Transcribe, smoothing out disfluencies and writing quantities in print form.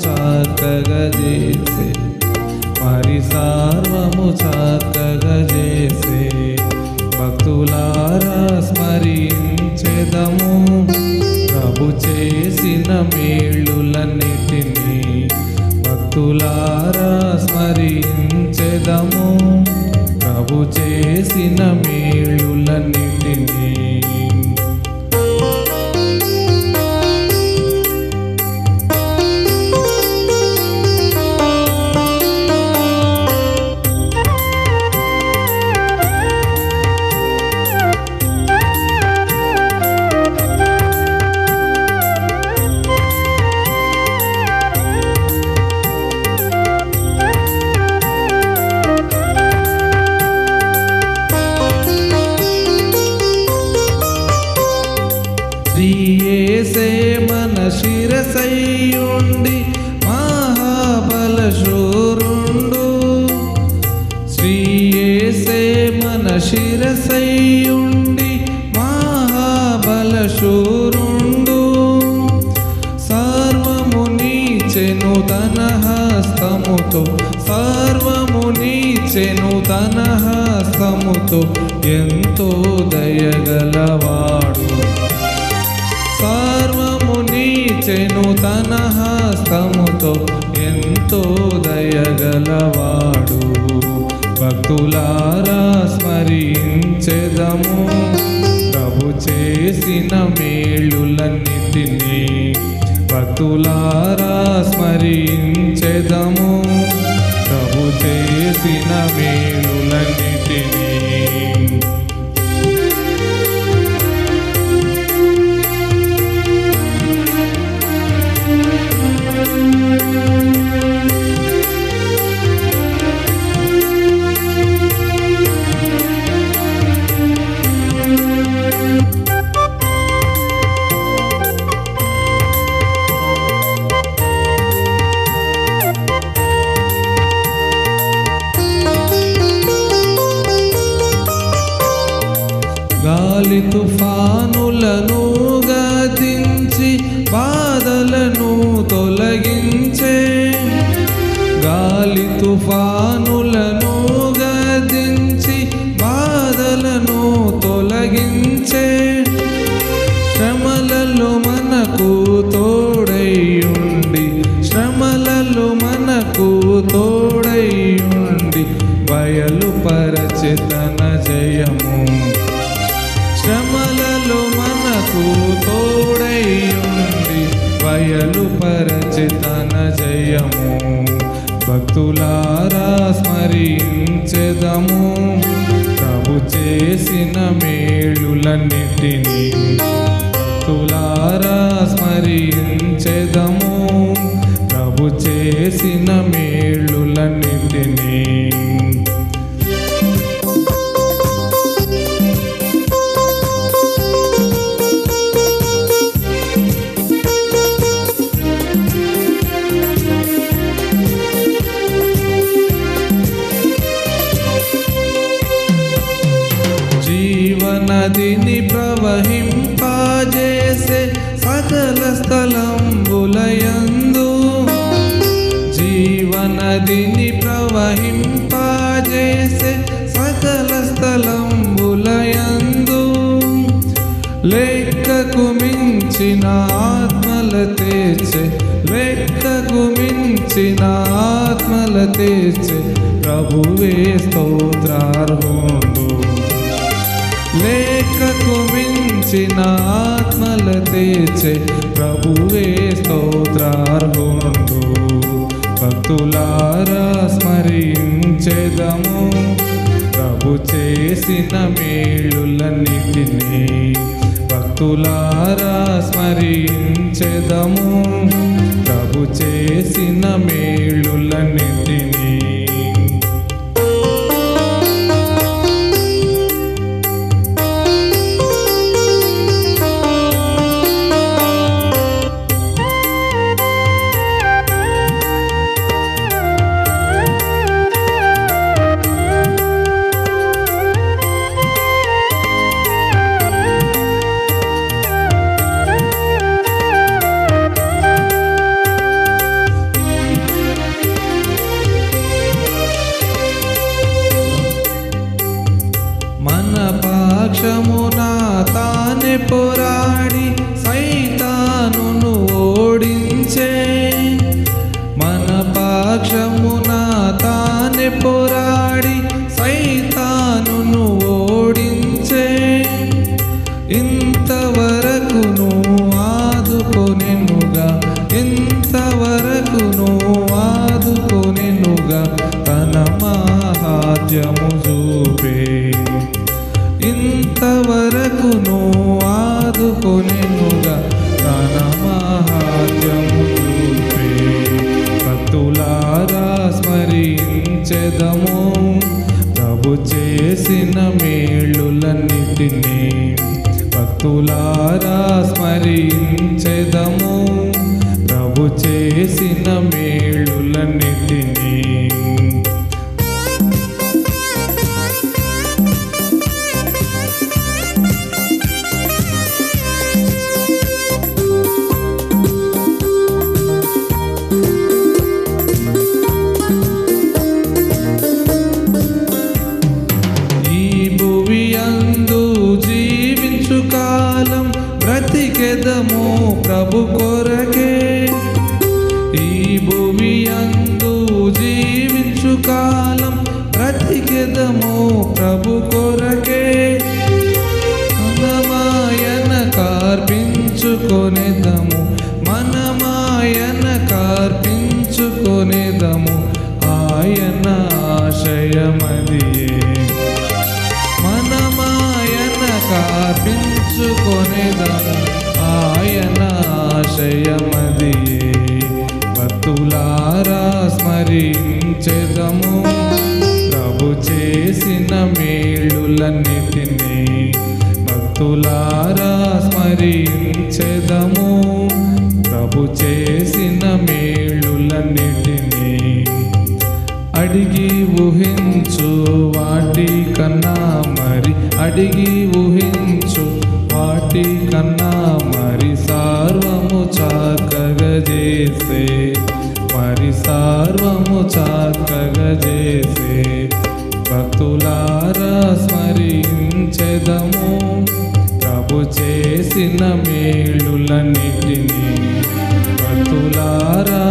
చక్కగా చేసే, మరి సర్వము చక్కగా చేసే. భక్తులారా స్మరించెదము ప్రభు చేసిన మేలులన్నిటినీ. భక్తులారా స్మరించెదము ప్రభు చేసిన మేలులన్నిటినీ. శ్రీయేసే మన శిరసయ్యుండి మహాబలశూరుండు. శ్రీయేసే మన శిరసయ్యుండి మహాబలశూరుండు. సర్వము నీచెను తన హస్తముతో, సర్వము నీచెను తన హస్తముతో. ఎంతో దయగలవాడు, సర్వము నీచెను తన హస్తముతో. ఎంతో దయగలవాడు. భక్తులారా స్మరించెదము ప్రభు చేసిన మేలులన్నిటినీ. భక్తులారా స్మరించెదము ప్రభు చేసిన మేలులన్నిటినీ. గాలి తుఫానులను గతించి బాధలను తొలగించే, గాలి తుఫానులను గతించి బాధలను తొలగించే. శ్రమలలో మనకు తోడైయుండి, శ్రమలలో మనకు తోడైయుండి బయలుపరచె తన జయము. శ్రమలలో మనకు తోడైయుండి బయలుపరచె తన జయము. భక్తులారా స్మరించెదము ప్రభు చేసిన మేలులన్నిటినీ. భక్తులారా స్మరించెదము ప్రభు చేసిన మేలులన్నిటినీ. జీవనదిని ప్రవహింపజేసే సకల స్థలంబులయందు, జీవనదిని ప్రవహింపజేసే సకల స్థలంబులయందు. లెక్కకు మించిన ఆత్మల తెచ్చే, లెక్కకు మించిన ఆత్మల తెచ్చే ప్రభువే స్తోత్రార్హుడు. లెక్కకు మించిన ఆత్మల తెచ్చే ప్రభువే స్తోత్రార్హుడు. భక్తులారా స్మరించెదము ప్రభు చేసిన మేలులన్నిటినీ. భక్తులారా స్మరించెదము ప్రభు చేసిన మేలులన్నిటినీ. పోరాడి సైతానును ఓడించే ఇంతవరకును ఆదుకొనెనుగా ఇంతవరకును ఆదుకొనెనుగా తన మహాత్మ్యము చూపే ఇంతవరకును ఆదుకొనెనుగా తన మహాత్మ్యము చూపే భక్తులారా స్మరించెదము ప్రభు చేసిన మేలులన్నిటినీ భక్తులారా స్మరించెదము ప్రభు చేసిన మేలులన్నిటినీ కాలం బ్రతికెదము ప్రభు కొరకే ఈ భూమి యందు జీవించు కాలం బ్రతికెదము ప్రభు కొరకే మనమాయన కార్పించుకొనేదము మనమాయన కార్పించుకొనేదము ఆయన ఆశయమదియే మనమాయన కార్పించుకొనేదము ఆయన ఆశయమదియే భక్తులారా స్మరించెదము ప్రభు చేసిన మేలులన్నిటినీ భక్తులారా స్మరించెదము ప్రభు చేసిన మేలులన్నిటినీ అడిగి ఊహించు వాటి కన్నా మరి అడిగి ఊహించు వాటి కన్నా మరి సార్వము చక్కగా చేసే మరి సార్వము చక్కగా చేసే భక్తులారా స్మరించెదము ప్రభు చేసిన మేలులన్నిటినీ భక్తులారా